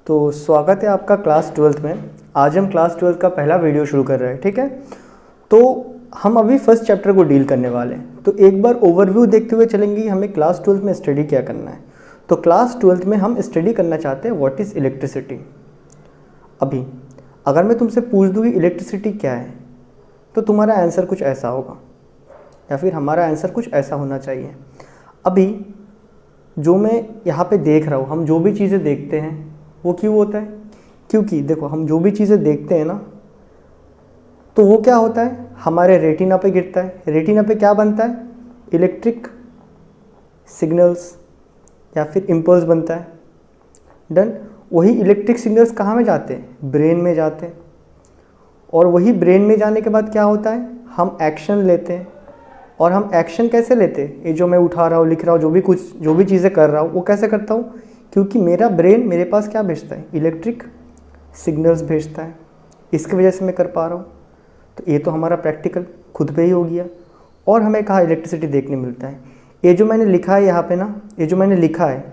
तो स्वागत है आपका क्लास 12th में। आज हम क्लास 12th का पहला वीडियो शुरू कर रहे हैं, ठीक है। तो हम अभी फर्स्ट चैप्टर को डील करने वाले हैं, तो एक बार ओवरव्यू देखते हुए चलेंगे हमें क्लास 12th में स्टडी क्या करना है। तो क्लास 12th में हम स्टडी करना चाहते हैं व्हाट इज़ इलेक्ट्रिसिटी। अभी अगर मैं तुमसे पूछ दूँ कि इलेक्ट्रिसिटी क्या है, तो तुम्हारा आंसर कुछ ऐसा होगा, या फिर हमारा आंसर कुछ ऐसा होना चाहिए। अभी जो मैं यहाँ पे देख रहा हूँ, हम जो भी चीज़ें देखते हैं वो क्यों होता है? क्योंकि देखो, हम जो भी चीज़ें देखते हैं ना, तो वो क्या होता है, हमारे रेटिना पे गिरता है। रेटिना पे क्या बनता है? इलेक्ट्रिक सिग्नल्स या फिर इम्पल्स बनता है। डन। वही इलेक्ट्रिक सिग्नल्स कहाँ में जाते हैं? ब्रेन में जाते हैं। और वही ब्रेन में जाने के बाद क्या होता है, हम एक्शन लेते हैं। और हम एक्शन कैसे लेते हैं? ये जो मैं उठा रहा हूँ, लिख रहा हूँ, जो भी चीज़ें कर रहा हूँ, वो कैसे करता हूँ? क्योंकि मेरा ब्रेन मेरे पास क्या भेजता है? इलेक्ट्रिक सिग्नल्स भेजता है। इसकी वजह से मैं कर पा रहा हूँ। तो ये तो हमारा प्रैक्टिकल खुद पे ही हो गया। और हमें कहाँ इलेक्ट्रिसिटी देखने मिलता है? ये जो मैंने लिखा है यहाँ पे ना, ये जो मैंने लिखा है,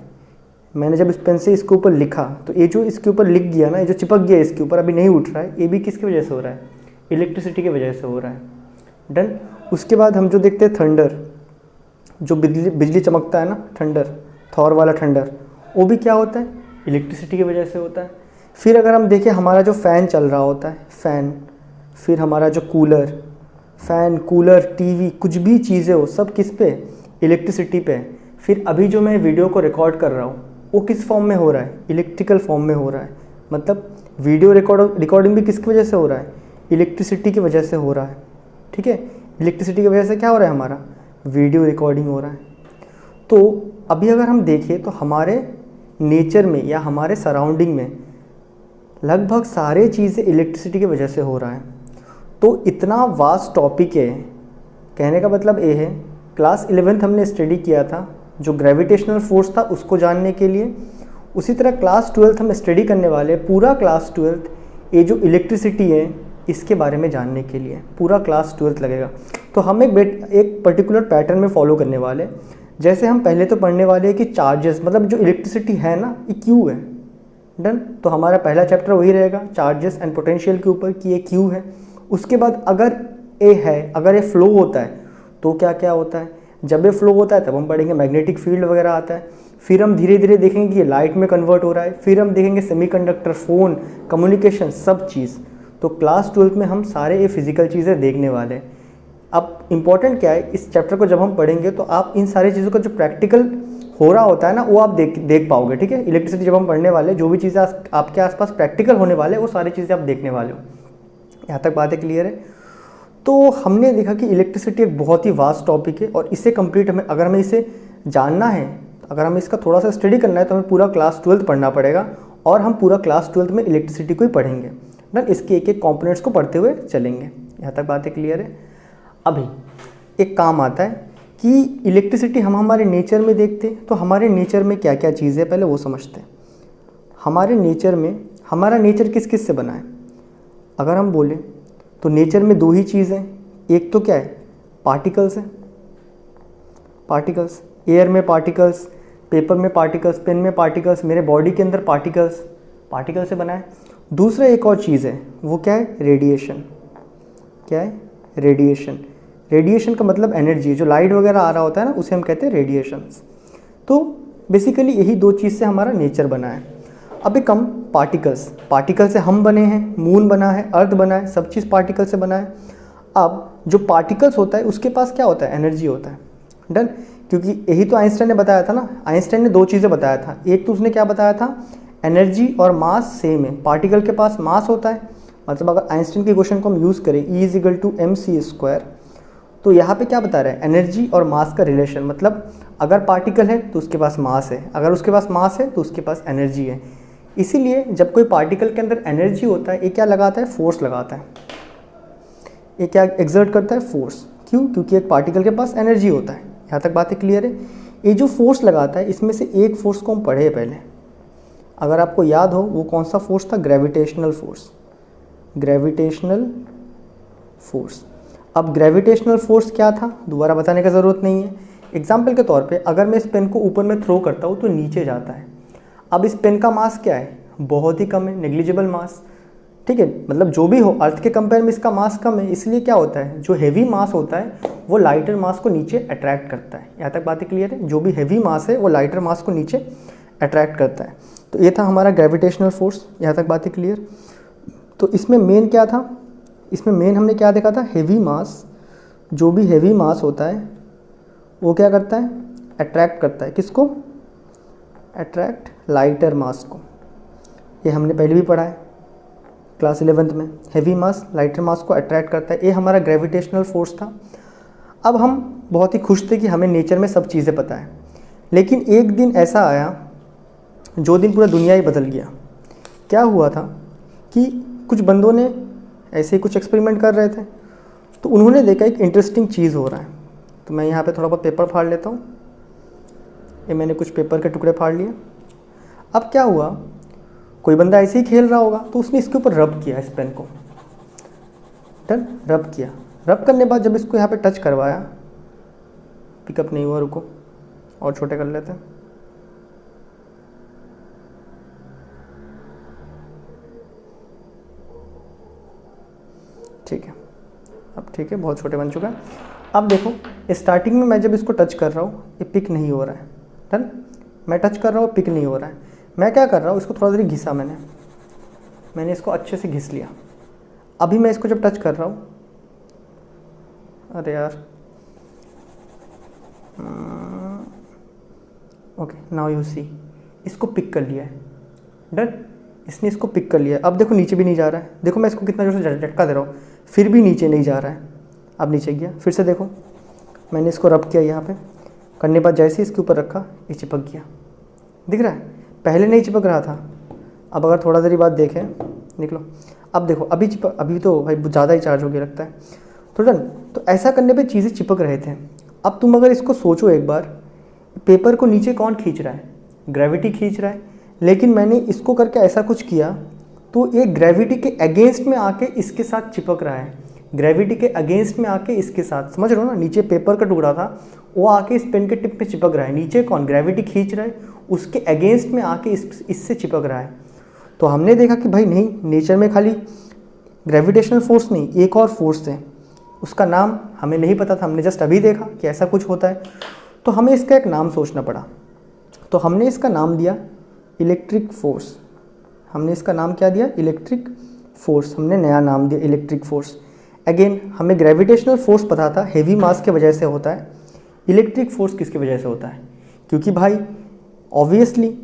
मैंने जब इस पेन से इसके ऊपर लिखा, तो ये जो इसके ऊपर लिख गया ना, ये जो चिपक गया इसके ऊपर, अभी नहीं उठ रहा है, ये भी किसकी वजह से हो रहा है? इलेक्ट्रिसिटी की वजह से हो रहा है। डन। उसके बाद हम जो देखते हैं थंडर, जो बिजली चमकता है ना, थंडर, थॉर वाला थंडर, वो भी क्या होता है? इलेक्ट्रिसिटी की वजह से होता है। फिर अगर हम देखें, हमारा जो फ़ैन चल रहा होता है, फ़ैन, फिर हमारा जो कूलर, फ़ैन, कूलर, टीवी, कुछ भी चीज़ें हो, सब किस पे? इलेक्ट्रिसिटी पे। फिर अभी जो मैं वीडियो को रिकॉर्ड कर रहा हूँ, वो किस फॉर्म में हो रहा है? इलेक्ट्रिकल फॉर्म में हो रहा है। मतलब वीडियो रिकॉर्डिंग भी किसकी वजह से हो रहा है? इलेक्ट्रिसिटी की वजह से हो रहा है। ठीक है। इलेक्ट्रिसिटी की वजह से क्या हो रहा है? हमारा वीडियो रिकॉर्डिंग हो रहा है। तो अभी अगर हम देखें, तो हमारे नेचर में या हमारे सराउंडिंग में लगभग सारे चीज़ें इलेक्ट्रिसिटी की वजह से हो रहा है। तो इतना वास्ट टॉपिक है। कहने का मतलब ये है, क्लास 11th हमने स्टडी किया था जो ग्रेविटेशनल फोर्स था, उसको जानने के लिए। उसी तरह क्लास 12th हम स्टडी करने वाले, पूरा क्लास 12th ये जो इलेक्ट्रिसिटी है इसके बारे में जानने के लिए पूरा क्लास 12th लगेगा। तो हम एक पर्टिकुलर पैटर्न में फॉलो करने वाले। जैसे हम पहले तो पढ़ने वाले हैं कि चार्जेस, मतलब जो इलेक्ट्रिसिटी है ना, ये क्यू है। डन। तो हमारा पहला चैप्टर वही रहेगा, चार्जेस एंड पोटेंशियल के ऊपर, कि ये क्यू है। उसके बाद अगर ए है, अगर ये फ्लो होता है, तो क्या क्या होता है? जब ये फ्लो होता है तब हम पढ़ेंगे मैग्नेटिक फील्ड वगैरह आता है। फिर हम धीरे धीरे देखेंगे कि ये लाइट में कन्वर्ट हो रहा है। फिर हम देखेंगे सेमीकंडक्टर, फ़ोन, कम्युनिकेशन, सब चीज़। तो क्लास 12th में हम सारे ये फिजिकल चीज़ें देखने वाले हैं। अब इम्पॉर्टेंट क्या है, इस चैप्टर को जब हम पढ़ेंगे तो आप इन सारी चीज़ों का जो प्रैक्टिकल हो रहा होता है ना, वो आप देख पाओगे। ठीक है। इलेक्ट्रिसिटी जब हम पढ़ने वाले, जो भी चीज़ें आपके आसपास प्रैक्टिकल होने वाले, वो सारी चीज़ें आप देखने वाले हो। यहाँ तक बातें क्लियर है? तो हमने देखा कि इलेक्ट्रिसिटी एक बहुत ही वास्ट टॉपिक है, और इससे कंप्लीट अगर हमें इसे जानना है, अगर हमें इसका थोड़ा सा स्टडी करना है, तो हमें पूरा क्लास 12th पढ़ना पड़ेगा। और हम पूरा क्लास 12th में इलेक्ट्रिसिटी को ही पढ़ेंगे। डन। इसके एक एक कॉम्पोनेंट्स को पढ़ते हुए चलेंगे। यहाँ तक बातें क्लियर है? अभी एक काम आता है कि इलेक्ट्रिसिटी हम हमारे नेचर में देखते हैं, तो हमारे नेचर में क्या क्या चीज़ है पहले वो समझते हैं। हमारे नेचर में, हमारा नेचर किस किस से बना है? अगर हम बोलें तो नेचर में दो ही चीज़ हैं। एक तो क्या है? पार्टिकल्स है। पार्टिकल्स, एयर में पार्टिकल्स, पेपर में पार्टिकल्स, पेन में पार्टिकल्स, मेरे बॉडी के अंदर पार्टिकल्स, पार्टिकल से बना है। दूसरा एक और चीज़ है, वो क्या है? रेडिएशन। क्या है? रेडिएशन। रेडिएशन का मतलब एनर्जी, जो लाइट वगैरह आ रहा होता है ना, उसे हम कहते हैं रेडिएशंस। तो बेसिकली यही दो चीज़ से हमारा नेचर बना है। अब एक हम पार्टिकल से हम बने हैं, मून बना है, अर्थ बना है, सब चीज़ पार्टिकल से बना है। अब जो पार्टिकल्स होता है उसके पास क्या होता है? एनर्जी होता है। डन। क्योंकि यही तो आइंस्टाइन ने बताया था ना। आइंस्टाइन ने दो चीज़ें बताया था। एक तो उसने क्या बताया था, एनर्जी और मास सेम है। पार्टिकल के पास मास होता है, मतलब अगर आइंस्टाइन के क्वेश्चन को हम यूज़ करें, E=mc², तो यहाँ पे क्या बता रहा है? एनर्जी और मास का रिलेशन। मतलब अगर पार्टिकल है तो उसके पास मास है, अगर उसके पास मास है तो उसके पास एनर्जी है। इसीलिए जब कोई पार्टिकल के अंदर एनर्जी होता है, ये क्या लगाता है? फोर्स लगाता है। ये क्या एग्जर्ट करता है? फोर्स। क्यों? क्योंकि एक पार्टिकल के पास एनर्जी होता है। यहाँ तक बातें क्लियर है? ये जो फोर्स लगाता है, इसमें से एक फोर्स को हम पढ़े पहले, अगर आपको याद हो, वो कौन सा फोर्स था? Gravitational force. Gravitational force. अब ग्रेविटेशनल फोर्स क्या था, दोबारा बताने का ज़रूरत नहीं है। एग्जाम्पल के तौर पे अगर मैं इस पेन को ऊपर में थ्रो करता हूँ तो नीचे जाता है। अब इस पेन का मास क्या है? बहुत ही कम है, नेग्लिजिबल मास, ठीक है। मतलब जो भी हो, अर्थ के कंपेयर में इसका मास कम है, इसलिए क्या होता है, जो हैवी मास होता है वो लाइटर मास को नीचे अट्रैक्ट करता है। यहाँ तक बातें क्लियर है? जो भी हैवी मास है वो लाइटर मास को नीचे अट्रैक्ट करता है। तो ये था हमारा ग्रेविटेशनल फोर्स। यहाँ तक बातें क्लियर? तो इसमें मेन क्या था, इसमें मेन हमने क्या देखा था, हैवी मास, जो भी हैवी मास होता है वो क्या करता है, अट्रैक्ट करता है, किसको, अट्रैक्ट लाइटर मास को। ये हमने पहले भी पढ़ा है क्लास 11th में, हैवी मास लाइटर मास को अट्रैक्ट करता है। ये हमारा ग्रेविटेशनल फोर्स था। अब हम बहुत ही खुश थे कि हमें नेचर में सब चीज़ें पता है, लेकिन एक दिन ऐसा आया जो दिन पूरा दुनिया ही बदल गया। क्या हुआ था कि कुछ बंदों ने ऐसे ही कुछ एक्सपेरिमेंट कर रहे थे, तो उन्होंने देखा एक इंटरेस्टिंग चीज़ हो रहा है। तो मैं यहाँ पे थोड़ा बहुत पेपर फाड़ लेता हूँ। ये मैंने कुछ पेपर के टुकड़े फाड़ लिए। अब क्या हुआ, कोई बंदा ऐसे ही खेल रहा होगा तो उसने इसके ऊपर रब किया, इस पेन को डन रब किया। रब करने बाद जब इसको यहाँ पे टच करवाया, पिकअप नहीं हुआ, रुको और छोटे कर लेते हैं। ठीक है, अब ठीक है, बहुत छोटे बन चुका है। अब देखो, स्टार्टिंग में मैं जब इसको टच कर रहा हूँ ये पिक नहीं हो रहा है, डन। मैं टच कर रहा हूँ, पिक नहीं हो रहा है। मैं क्या कर रहा हूँ, इसको थोड़ा देर घिसा, मैंने इसको अच्छे से घिस लिया। अभी मैं इसको जब टच कर रहा हूँ, अरे यार, ओके नाउ यू सी, इसको पिक कर लिया है, डन। इसने इसको पिक कर लिया है। अब देखो नीचे भी नहीं जा रहा है, देखो मैं इसको कितना जोर से झटका दे रहा हूँ, फिर भी नीचे नहीं जा रहा है। अब नीचे गया, फिर से देखो मैंने इसको रब किया, यहाँ पे करने के बाद जैसे ही इसके ऊपर रखा ये चिपक गया, दिख रहा है? पहले नहीं चिपक रहा था। अब अगर थोड़ा देर बाद देखें, निकलो, अब देखो अभी चिपक, अभी तो भाई ज़्यादा ही चार्ज हो गया लगता है, तो डन। तो ऐसा करने पे चीज़ें चिपक रहे थे। अब तुम अगर इसको सोचो एक बार, पेपर को नीचे कौन खींच रहा है, ग्रेविटी खींच रहा है, लेकिन मैंने इसको करके ऐसा कुछ किया तो ये ग्रेविटी के अगेंस्ट में आके इसके साथ चिपक रहा है, ग्रेविटी के अगेंस्ट में आके इसके साथ, समझ रहे हो ना? नीचे पेपर का टुकड़ा था, वो आके इस पेन के टिप पे चिपक रहा है, नीचे कौन, ग्रेविटी खींच रहा है, उसके अगेंस्ट में आके इससे चिपक रहा है। तो हमने देखा कि भाई नहीं, नेचर में खाली ग्रेविटेशनल फोर्स नहीं, एक और फोर्स है, उसका नाम हमें नहीं पता था, हमने जस्ट अभी देखा कि ऐसा कुछ होता है। तो हमें इसका एक नाम सोचना पड़ा, तो हमने इसका नाम दिया इलेक्ट्रिक फोर्स। हमने इसका नाम क्या दिया, इलेक्ट्रिक फोर्स, हमने नया नाम दिया इलेक्ट्रिक फोर्स। अगेन हमें ग्रेविटेशनल फोर्स पता था हेवी मास के वजह से होता है, इलेक्ट्रिक फोर्स किसकी वजह से होता है, क्योंकि भाई ऑब्वियसली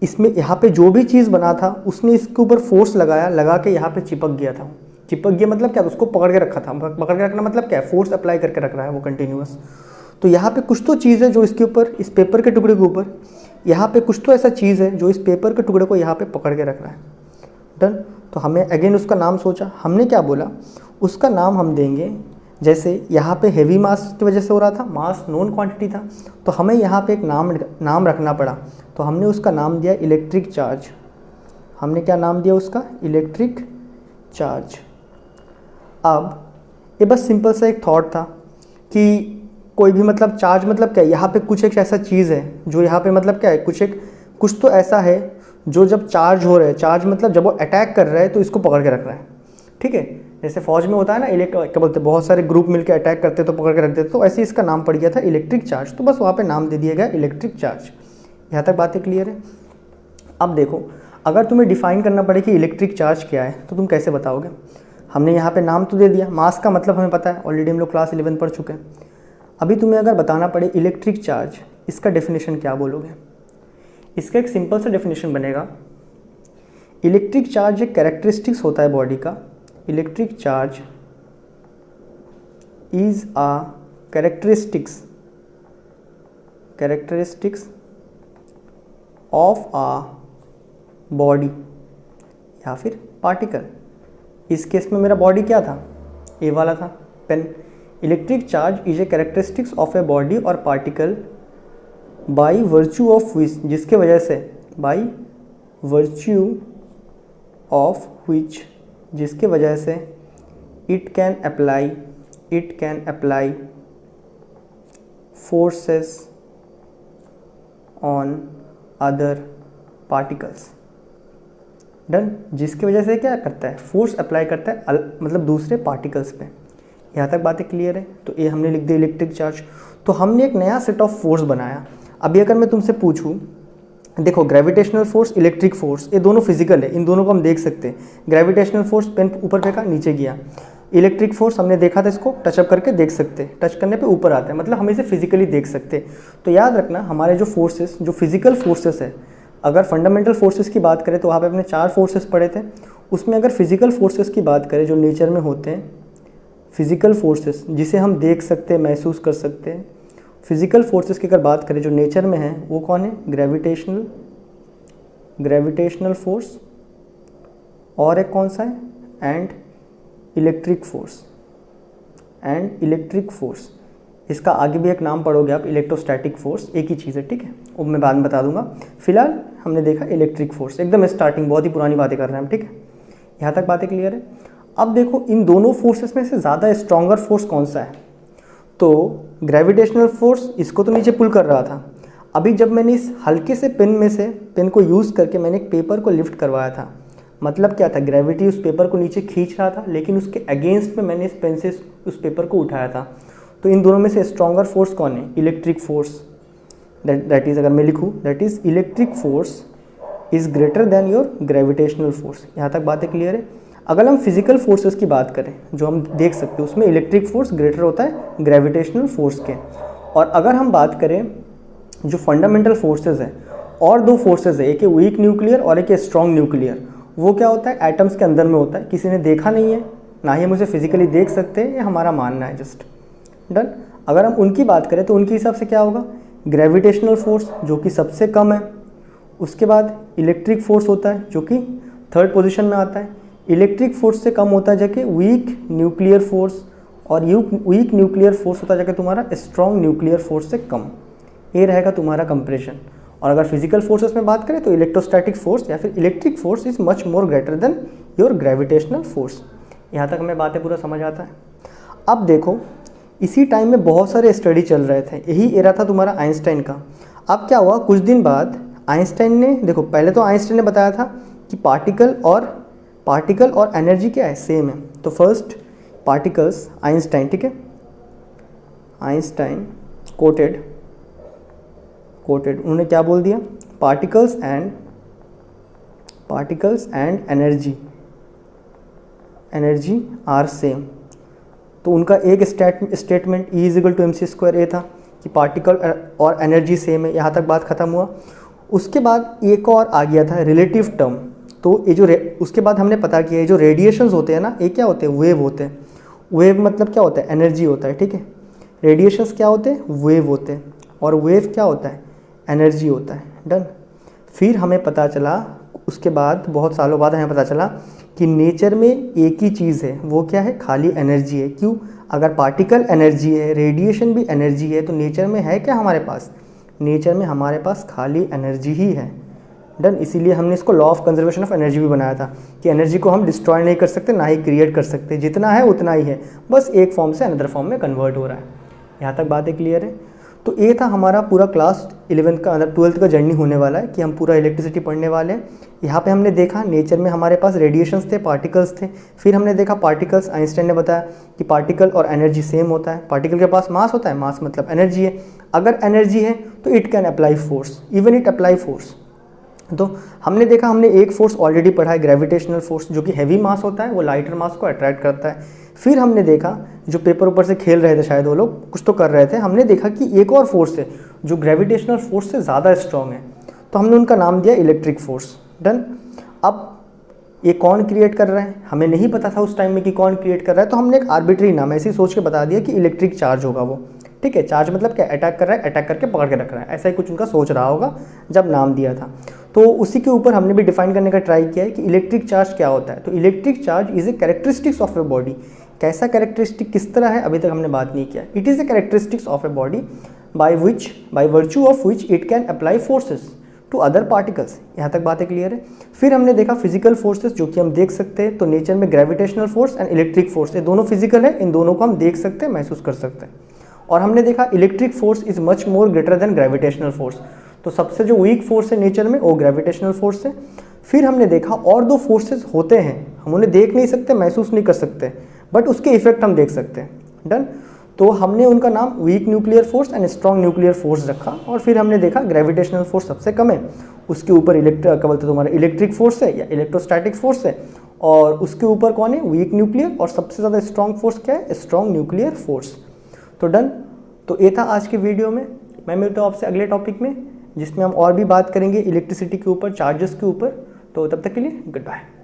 इसमें यहाँ पे जो भी चीज़ बना था उसने इसके ऊपर फोर्स लगाया, लगा के यहाँ पे चिपक गया था। चिपक गया मतलब क्या, उसको पकड़ के रखा था, पकड़ के रखना मतलब क्या है, फोर्स अप्लाई करके रख रहा है वो कंटिन्यूअस। तो यहाँ पे कुछ तो चीज़ है जो इसके ऊपर, इस पेपर के टुकड़े के ऊपर, यहाँ पे कुछ तो ऐसा चीज़ है जो इस पेपर के टुकड़े को यहाँ पे पकड़ के रख रहा है, डन। तो हमें अगेन उसका नाम सोचा, हमने क्या बोला, उसका नाम हम देंगे, जैसे यहाँ पे हैवी मास की वजह से हो रहा था, मास नोन क्वांटिटी था, तो हमें यहाँ पे एक नाम रखना पड़ा, तो हमने उसका नाम दिया इलेक्ट्रिक चार्ज। हमने क्या नाम दिया उसका, इलेक्ट्रिक चार्ज। अब ये बस सिंपल सा एक थॉट था कि कोई भी मतलब चार्ज मतलब क्या है, यहाँ पे कुछ एक ऐसा चीज़ है जो यहाँ पे मतलब क्या है, कुछ तो ऐसा है जो जब चार्ज हो रहा है, चार्ज मतलब जब वो अटैक कर रहा है तो इसको पकड़ के रख रहा है, ठीक है। जैसे फौज में होता है ना, क्या बोलते हैं, बहुत सारे ग्रुप मिलकर अटैक करते तो पकड़ के रख देते, तो ऐसे इसका नाम पड़ गया था इलेक्ट्रिक चार्ज, तो बस वहाँ पे नाम दे दिया गया इलेक्ट्रिक चार्ज। यहाँ तक बातें क्लियर है? अब देखो, अगर तुम्हें डिफाइन करना पड़े कि इलेक्ट्रिक चार्ज क्या है तो तुम कैसे बताओगे? हमने यहाँ पे नाम तो दे दिया, मास का मतलब हमें पता है, ऑलरेडी हम लोग क्लास 11 पढ़ चुके हैं। अभी तुम्हें अगर बताना पड़े इलेक्ट्रिक चार्ज, इसका डेफिनेशन क्या बोलोगे? इसका एक सिंपल सा डेफिनेशन बनेगा, इलेक्ट्रिक चार्ज एक कैरेक्टरिस्टिक्स होता है बॉडी का, electric charge is a characteristics of a body या फिर पार्टिकल। इस केस में मेरा बॉडी क्या था, ए वाला था pen. Electric charge is a characteristics of a body और particle by virtue of which, जिसके वजह से, बाई वर्च्यू ऑफ विच, जिसके वजह से it can apply forces on other particles. Done. जिसकी वजह से क्या करता है, फोर्स अप्लाई करता है मतलब दूसरे पार्टिकल्स पे। यहाँ तक बातें क्लियर है। तो ये हमने लिख दिया इलेक्ट्रिक चार्ज। तो हमने एक नया सेट ऑफ फोर्स बनाया। अभी अगर मैं तुमसे पूछूं, देखो ग्रेविटेशनल फोर्स, इलेक्ट्रिक फोर्स, ये दोनों फिजिकल है, इन दोनों को हम देख सकते हैं। ग्रेविटेशनल फोर्स पेन ऊपर फेंका नीचे गया, इलेक्ट्रिक फोर्स हमने देखा था, इसको टचअप करके देख सकते हैं, टच करने पे ऊपर आता है, मतलब हम इसे फिजिकली देख सकते हैं। तो याद रखना हमारे जो फोर्सेस, जो फिजिकल फोर्सेस है, अगर फंडामेंटल फोर्सेस की बात करें तो वहाँ पे अपने 4 फोर्सेस पढ़े थे। उसमें अगर फिजिकल फोर्सेस की बात करें जो नेचर में होते हैं, फिजिकल फोर्सेस जिसे हम देख सकते हैं, महसूस कर सकते हैं, फिजिकल फोर्सेस की अगर बात करें जो नेचर में है, वो कौन है, ग्रेविटेशनल फोर्स, और एक कौन सा है, एंड इलेक्ट्रिक फोर्स। इसका आगे भी एक नाम पढ़ोगे आप, इलेक्ट्रोस्टैटिक फोर्स, एक ही चीज़ है, ठीक है, वो मैं बाद में बता दूंगा। फिलहाल हमने देखा इलेक्ट्रिक फोर्स, एकदम स्टार्टिंग, बहुत ही पुरानी बातें कर रहे हैं हम, ठीक है। यहाँ तक बातें क्लियर है। अब देखो इन दोनों फोर्सेस में से ज़्यादा स्ट्रॉन्गर फोर्स कौन सा है, तो ग्रेविटेशनल फोर्स इसको तो नीचे पुल कर रहा था। अभी जब मैंने इस हल्के से पेन को यूज़ करके मैंने एक पेपर को लिफ्ट करवाया था, मतलब क्या था, ग्रेविटी उस पेपर को नीचे खींच रहा था, लेकिन उसके अगेंस्ट में मैंने इस पेन से उस पेपर को उठाया था। तो इन दोनों में से स्ट्रॉन्गर फोर्स कौन है, इलेक्ट्रिक फोर्स। दैट इज़, अगर मैं लिखूँ, that is electric force is greater than your gravitational force. यहाँ तक बातें क्लियर है। अगर हम फिजिकल फोर्सेस की बात करें जो हम देख सकते हैं, उसमें इलेक्ट्रिक फोर्स ग्रेटर होता है ग्रेविटेशनल फोर्स के। और अगर हम बात करें जो फंडामेंटल फोर्सेस है, और 2 फोर्सेस है, एक है वीक न्यूक्लियर और एक है स्ट्रॉन्ग न्यूक्लियर। वो क्या होता है, एटम्स के अंदर में होता है, किसी ने देखा नहीं है, ना ही हम उसे फिजिकली देख सकते हैं, ये हमारा मानना है, जस्ट डन। अगर हम उनकी बात करें तो उनके हिसाब से क्या होगा, ग्रेविटेशनल फोर्स जो कि सबसे कम है, उसके बाद इलेक्ट्रिक फोर्स होता है जो कि 3rd पोजीशन में आता है, इलेक्ट्रिक फोर्स से कम होता है जाके वीक न्यूक्लियर फोर्स, और वीक न्यूक्लियर फोर्स होता है जाके तुम्हारा स्ट्रॉन्ग न्यूक्लियर फोर्स से कम। ये रहेगा तुम्हारा कंप्रेशन। और अगर फिजिकल फोर्सेस में बात करें तो इलेक्ट्रोस्टैटिक फोर्स या फिर electric force is much more greater than your gravitational force. यहाँ तक हमें बातें पूरा समझ आता है। अब देखो इसी टाइम में बहुत सारे स्टडी चल रहे थे, यही एरा था तुम्हारा आइंस्टाइन का। अब क्या हुआ, कुछ दिन बाद आइंस्टाइन ने, देखो पहले तो आइंस्टाइन ने बताया था कि पार्टिकल और एनर्जी क्या है, सेम है। तो फर्स्ट पार्टिकल्स, आइंस्टाइन, ठीक है, आइंस्टाइन कोटेड, उन्होंने क्या बोल दिया, particles and energy are same. तो उनका एक स्टेटमेंट E = mc² ये था कि पार्टिकल और एनर्जी सेम है। यहाँ तक बात खत्म हुआ। उसके बाद एक और आ गया था रिलेटिव टर्म। तो ये जो उसके बाद हमने पता किया, ये जो रेडिएशंस होते हैं ना, ये क्या होते हैं, वेव होते हैं। वेव मतलब क्या होता है, एनर्जी होता है, ठीक है। रेडिएशंस क्या होते हैं, वेव होते हैं, और वेव क्या होता है, एनर्जी होता है, डन। फिर हमें पता चला, उसके बाद बहुत सालों बाद हमें पता चला कि नेचर में एक ही चीज़ है, वो क्या है, खाली एनर्जी है। क्यों, अगर पार्टिकल एनर्जी है, रेडिएशन भी एनर्जी है, तो नेचर में है क्या हमारे पास, नेचर में हमारे पास खाली एनर्जी ही है, डन। इसीलिए हमने इसको law of conservation of energy भी बनाया था कि एनर्जी को हम डिस्ट्रॉय नहीं कर सकते, ना ही क्रिएट कर सकते, जितना है उतना ही है, बस एक फॉर्म से अनदर फॉर्म में कन्वर्ट हो रहा है। यहाँ तक बातें क्लियर है। तो ये था हमारा पूरा क्लास 11 का, मतलब 12th का जर्नी होने वाला है कि हम पूरा इलेक्ट्रिसिटी पढ़ने वाले हैं। यहाँ पे हमने देखा नेचर में हमारे पास रेडिएशंस थे, पार्टिकल्स थे। फिर हमने देखा पार्टिकल्स, आइंस्टाइन ने बताया कि पार्टिकल और एनर्जी सेम होता है। पार्टिकल के पास मास होता है, मास मतलब एनर्जी है। अगर एनर्जी है तो it can apply force, even it apply force. तो हमने देखा, हमने एक फोर्स ऑलरेडी पढ़ा है, ग्रेविटेशनल फोर्स, जो कि हैवी मास होता है, वो लाइटर मास को अट्रैक्ट करता है। फिर हमने देखा, जो पेपर ऊपर से खेल रहे थे शायद वो लोग, कुछ तो कर रहे थे, हमने देखा कि एक और फोर्स है जो ग्रेविटेशनल फोर्स से ज़्यादा स्ट्रॉन्ग है, तो हमने उनका नाम दिया इलेक्ट्रिक फोर्स, डन। अब ये कौन क्रिएट कर रहा है, हमें नहीं पता था उस टाइम में कि कौन क्रिएट कर रहा है, तो हमने एक आर्बिट्री नाम ऐसे ही सोच के बता दिया कि इलेक्ट्रिक चार्ज होगा वो, ठीक है। चार्ज मतलब क्या, अटैक कर रहा है, अटैक करके पकड़ के रख रहा है, ऐसा ही कुछ उनका सोच रहा होगा जब नाम दिया था। तो उसी के ऊपर हमने भी डिफाइन करने का ट्राई किया है कि इलेक्ट्रिक चार्ज क्या होता है। तो electric charge is a characteristics of a body. कैसा कैरेक्टरिस्टिक, किस तरह है, अभी तक हमने बात नहीं किया। It is a characteristics of a body by virtue of which it can apply forces to other particles. यहाँ तक बातें क्लियर है। फिर हमने देखा फिजिकल फोर्सेस जो कि हम देख सकते हैं। तो नेचर में gravitational force and electric force, ये दोनों फिजिकल है, इन दोनों को हम देख सकते हैं, महसूस कर सकते हैं। और हमने देखा electric force is much more greater than gravitational force. तो सबसे जो वीक फोर्स है नेचर में वो ग्रेविटेशनल फोर्स है। फिर हमने देखा और दो फोर्सेस होते हैं, हम उन्हें देख नहीं सकते, महसूस नहीं कर सकते, बट उसके इफेक्ट हम देख सकते हैं। डन। तो हमने उनका नाम weak nuclear force and strong nuclear force रखा। और फिर हमने देखा ग्रेविटेशनल फोर्स सबसे कम है, उसके ऊपर क्या बोलते तुम्हारा इलेक्ट्रिक फोर्स है या इलेक्ट्रोस्टैटिक फोर्स है, और उसके ऊपर कौन है, वीक न्यूक्लियर, और सबसे ज़्यादा स्ट्रॉन्ग फोर्स क्या है, स्ट्रॉन्ग न्यूक्लियर फोर्स। तो डन। तो ये था आज के वीडियो में। मैं मिलता हूँ आपसे अगले टॉपिक में, जिसमें हम और भी बात करेंगे इलेक्ट्रिसिटी के ऊपर, चार्जेस के ऊपर। तो तब तक के लिए गुड बाय।